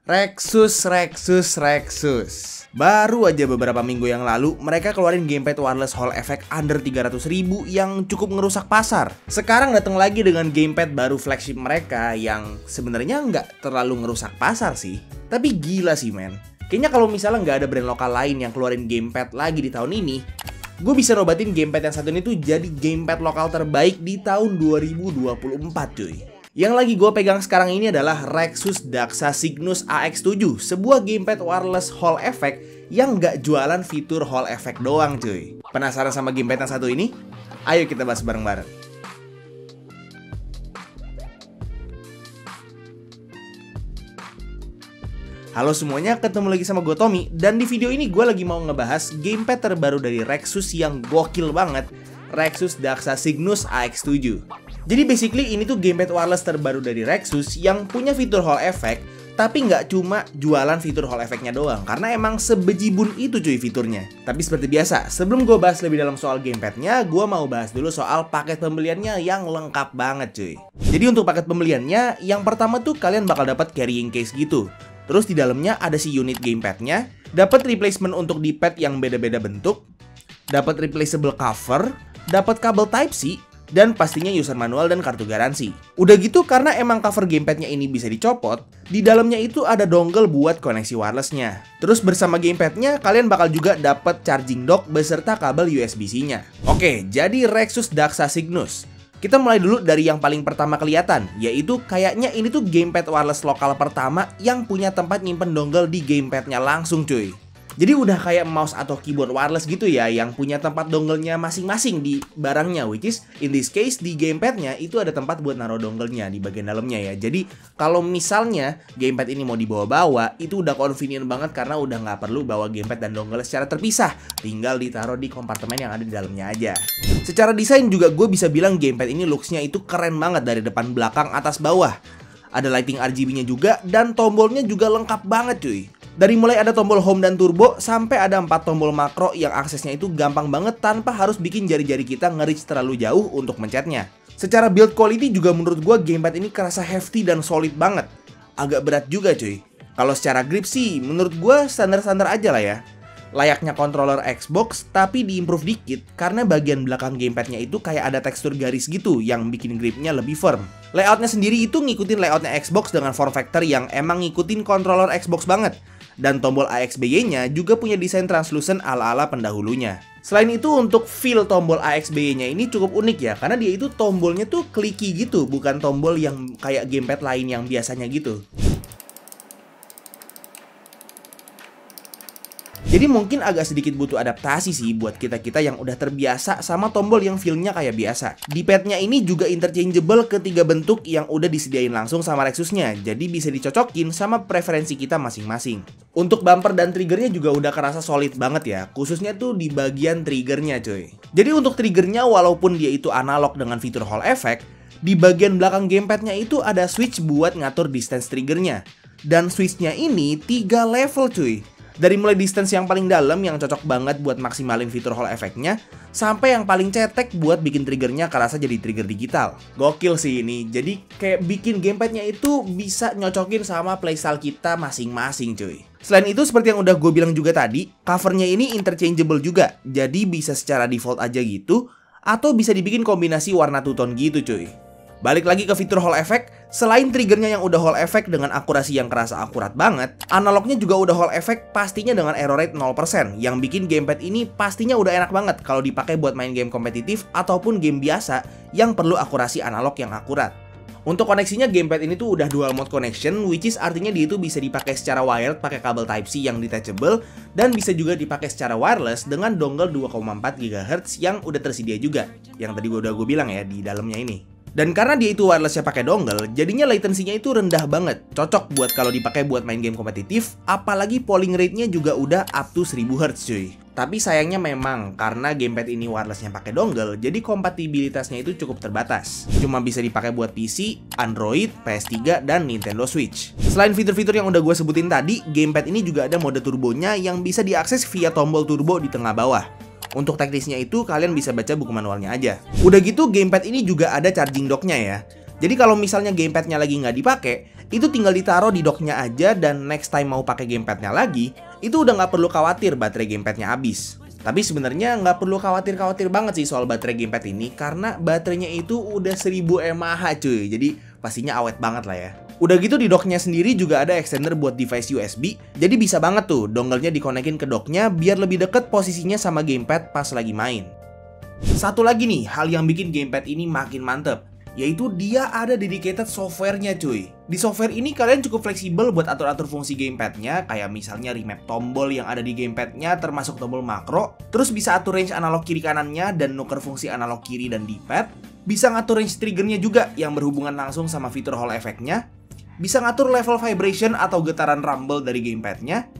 Rexus. Baru aja beberapa minggu yang lalu, mereka keluarin gamepad wireless Hall Effect under 300.000 yang cukup ngerusak pasar. Sekarang datang lagi dengan gamepad baru flagship mereka yang sebenarnya nggak terlalu ngerusak pasar sih. Tapi gila sih men. Kayaknya kalau misalnya nggak ada brand lokal lain yang keluarin gamepad lagi di tahun ini, gue bisa nobatin gamepad yang satu ini tuh jadi gamepad lokal terbaik di tahun 2024 cuy. Yang lagi gue pegang sekarang ini adalah Rexus Daxa Cygnus AX7, sebuah gamepad wireless Hall Effect yang nggak jualan fitur Hall Effect doang cuy. Penasaran sama gamepad yang satu ini? Ayo kita bahas bareng-bareng. Halo semuanya, ketemu lagi sama gue Tommy. Dan di video ini gue lagi mau ngebahas gamepad terbaru dari Rexus yang gokil banget, Rexus Daxa Cygnus AX7. Jadi basically ini tuh gamepad wireless terbaru dari Rexus yang punya fitur Hall Effect, tapi nggak cuma jualan fitur Hall Effect-nya doang, karena emang sebejibun itu cuy fiturnya. Tapi seperti biasa, sebelum gue bahas lebih dalam soal gamepadnya, gue mau bahas dulu soal paket pembeliannya yang lengkap banget cuy. Jadi untuk paket pembeliannya, yang pertama tuh kalian bakal dapat carrying case gitu. Terus di dalamnya ada si unit gamepadnya, dapat replacement untuk D-pad yang beda-beda bentuk, dapat replaceable cover, dapat kabel Type-C, dan pastinya user manual dan kartu garansi. Udah gitu karena emang cover gamepadnya ini bisa dicopot, di dalamnya itu ada dongle buat koneksi wirelessnya. Terus bersama gamepadnya kalian bakal juga dapat charging dock beserta kabel USB-C-nya. Oke, jadi Rexus Daxa Cygnus. Kita mulai dulu dari yang paling pertama kelihatan, yaitu kayaknya ini tuh gamepad wireless lokal pertama yang punya tempat nyimpen dongle di gamepadnya langsung cuy. Jadi udah kayak mouse atau keyboard wireless gitu ya, yang punya tempat dongle-nya masing-masing di barangnya, which is in this case di gamepadnya itu ada tempat buat naruh dongle-nya di bagian dalamnya ya. Jadi kalau misalnya gamepad ini mau dibawa-bawa, itu udah convenient banget karena udah nggak perlu bawa gamepad dan dongle secara terpisah, tinggal ditaruh di kompartemen yang ada di dalamnya aja. Secara desain juga gue bisa bilang gamepad ini looks-nya itu keren banget dari depan, belakang, atas, bawah. Ada lighting RGB-nya juga dan tombolnya juga lengkap banget cuy. Dari mulai ada tombol home dan turbo sampai ada 4 tombol makro yang aksesnya itu gampang banget tanpa harus bikin jari-jari kita nge-reach terlalu jauh untuk mencetnya. Secara build quality juga menurut gua gamepad ini kerasa hefty dan solid banget. Agak berat juga cuy. Kalau secara grip sih menurut gua standar-standar aja lah ya. Layaknya controller Xbox tapi diimprove dikit karena bagian belakang gamepadnya itu kayak ada tekstur garis gitu yang bikin gripnya lebih firm. Layoutnya sendiri itu ngikutin layoutnya Xbox dengan form factor yang emang ngikutin controller Xbox banget. Dan tombol AXBY-nya juga punya desain translucent ala-ala pendahulunya. Selain itu untuk feel tombol AXBY-nya ini cukup unik ya, karena dia itu tombolnya tuh clicky gitu, bukan tombol yang kayak gamepad lain yang biasanya gitu. Jadi mungkin agak sedikit butuh adaptasi sih buat kita-kita yang udah terbiasa sama tombol yang feel-nya kayak biasa. D-pad-nya ini juga interchangeable ke 3 bentuk yang udah disediain langsung sama Rexusnya, jadi bisa dicocokin sama preferensi kita masing-masing. Untuk bumper dan triggernya juga udah kerasa solid banget ya, khususnya tuh di bagian triggernya cuy. Jadi untuk triggernya walaupun dia itu analog dengan fitur Hall Effect, di bagian belakang gamepadnya itu ada switch buat ngatur distance triggernya. Dan switchnya ini 3 level cuy. Dari mulai distance yang paling dalam yang cocok banget buat maksimalin fitur Hall Effect-nya, sampai yang paling cetek buat bikin triggernya kerasa jadi trigger digital. Gokil sih ini, jadi kayak bikin gamepadnya itu bisa nyocokin sama playstyle kita masing-masing cuy. Selain itu seperti yang udah gue bilang juga tadi, covernya ini interchangeable juga, jadi bisa secara default aja gitu, atau bisa dibikin kombinasi warna two-tone gitu cuy. Balik lagi ke fitur Hall Effect, selain triggernya yang udah Hall Effect dengan akurasi yang kerasa akurat banget, analognya juga udah Hall Effect pastinya dengan error rate 0%, yang bikin gamepad ini pastinya udah enak banget kalau dipakai buat main game kompetitif ataupun game biasa yang perlu akurasi analog yang akurat. Untuk koneksinya gamepad ini tuh udah dual mode connection, which is artinya dia itu bisa dipakai secara wired pakai kabel Type-C yang detachable, dan bisa juga dipakai secara wireless dengan dongle 2,4 GHz yang udah tersedia juga, yang tadi udah gue bilang ya di dalamnya ini. Dan karena dia itu wirelessnya pakai dongle, jadinya latensinya itu rendah banget. Cocok buat kalau dipakai buat main game kompetitif, apalagi polling rate-nya juga udah up to 1000 Hz cuy. Tapi sayangnya memang karena gamepad ini wirelessnya pakai dongle, jadi kompatibilitasnya itu cukup terbatas. Cuma bisa dipakai buat PC, Android, PS3, dan Nintendo Switch. Selain fitur-fitur yang udah gue sebutin tadi, gamepad ini juga ada mode turbonya yang bisa diakses via tombol turbo di tengah bawah. Untuk teknisnya itu kalian bisa baca buku manualnya aja. Udah gitu gamepad ini juga ada charging docknya ya. Jadi kalau misalnya gamepadnya lagi nggak dipakai, itu tinggal ditaruh di docknya aja dan next time mau pakai gamepadnya lagi, itu udah nggak perlu khawatir baterai gamepadnya habis. Tapi sebenarnya nggak perlu khawatir-khawatir banget sih soal baterai gamepad ini karena baterainya itu udah 1000 mAh cuy. Jadi pastinya awet banget lah ya. Udah gitu di docknya sendiri juga ada extender buat device USB. Jadi bisa banget tuh dongle-nya dikonekin ke docknya biar lebih deket posisinya sama gamepad pas lagi main. Satu lagi nih hal yang bikin gamepad ini makin mantep, yaitu dia ada dedicated software-nya cuy. Di software ini kalian cukup fleksibel buat atur-atur fungsi gamepadnya, kayak misalnya remap tombol yang ada di gamepadnya termasuk tombol makro, terus bisa atur range analog kiri kanannya dan nuker fungsi analog kiri dan D-pad, bisa ngatur range triggernya juga yang berhubungan langsung sama fitur Hall effect-nya, bisa ngatur level vibration atau getaran rumble dari gamepadnya,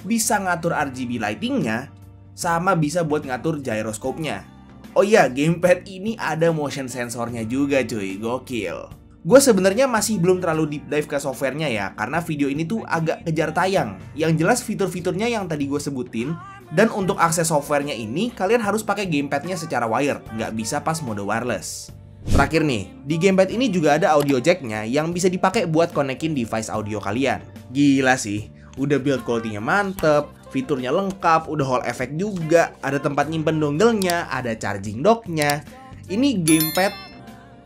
bisa ngatur RGB lighting-nya, sama bisa buat ngatur gyroscope-nya. Oh iya, gamepad ini ada motion sensornya juga cuy, gokil. Gue sebenarnya masih belum terlalu deep dive ke softwarenya ya, karena video ini tuh agak kejar tayang. Yang jelas fitur-fiturnya yang tadi gue sebutin, dan untuk akses softwarenya ini, kalian harus pakai gamepadnya secara wired, nggak bisa pas mode wireless. Terakhir nih, di gamepad ini juga ada audio jacknya yang bisa dipakai buat konekin device audio kalian. Gila sih, udah build quality-nya mantep, fiturnya lengkap, udah Hall effect juga, ada tempat nyimpen dongle-nya, ada charging dock-nya. Ini gamepad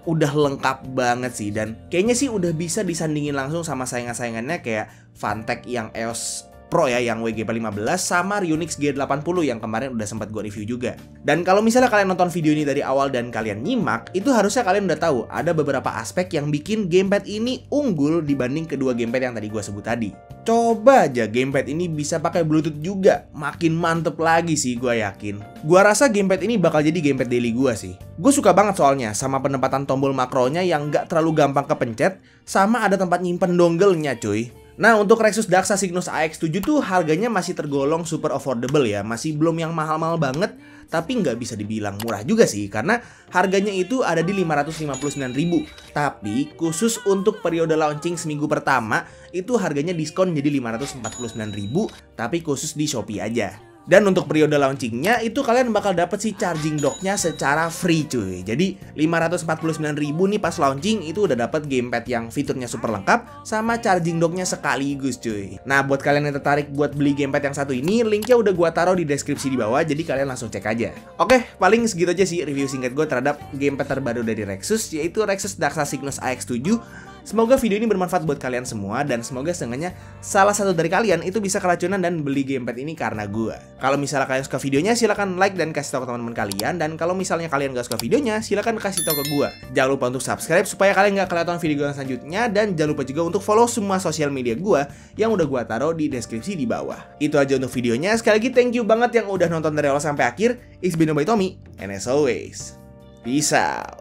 udah lengkap banget sih, dan kayaknya sih udah bisa disandingin langsung sama saingan-saingannya kayak Phanteks yang EOS Pro ya, yang WGP15 sama Ryunix G80 yang kemarin udah sempat gue review juga. Dan kalau misalnya kalian nonton video ini dari awal dan kalian nyimak, itu harusnya kalian udah tahu ada beberapa aspek yang bikin gamepad ini unggul dibanding kedua gamepad yang tadi gue sebut tadi. Coba aja gamepad ini bisa pakai Bluetooth juga, makin mantep lagi sih gue yakin. Gue rasa gamepad ini bakal jadi gamepad daily gue sih. Gue suka banget soalnya sama penempatan tombol makronya yang gak terlalu gampang kepencet, sama ada tempat nyimpen dongle-nya cuy. Nah, untuk Rexus Daxa Cygnus AX7 tuh harganya masih tergolong super affordable ya, masih belum yang mahal-mahal banget, tapi nggak bisa dibilang murah juga sih, karena harganya itu ada di 559.000. Tapi khusus untuk periode launching seminggu pertama, itu harganya diskon jadi 549.000, tapi khusus di Shopee aja. Dan untuk periode launchingnya itu kalian bakal dapet si charging dock-nya secara free cuy. Jadi 549.000 nih pas launching itu udah dapet gamepad yang fiturnya super lengkap sama charging dock-nya sekaligus cuy. Nah, buat kalian yang tertarik buat beli gamepad yang satu ini, linknya udah gua taruh di deskripsi di bawah, jadi kalian langsung cek aja. Oke, paling segitu aja sih review singkat gue terhadap gamepad terbaru dari Rexus, yaitu Rexus Daxa Cygnus AX7. Semoga video ini bermanfaat buat kalian semua, dan semoga setengahnya salah satu dari kalian itu bisa keracunan dan beli gamepad ini karena gua. Kalau misalnya kalian suka videonya, silahkan like dan kasih tahu ke teman-teman kalian. Dan kalau misalnya kalian gak suka videonya, silahkan kasih tahu ke gua. Jangan lupa untuk subscribe supaya kalian gak kelihatan video gua selanjutnya. Dan jangan lupa juga untuk follow semua sosial media gua yang udah gua taruh di deskripsi di bawah. Itu aja untuk videonya. Sekali lagi thank you banget yang udah nonton dari awal sampai akhir. It's been by Tommy, and as always, peace out.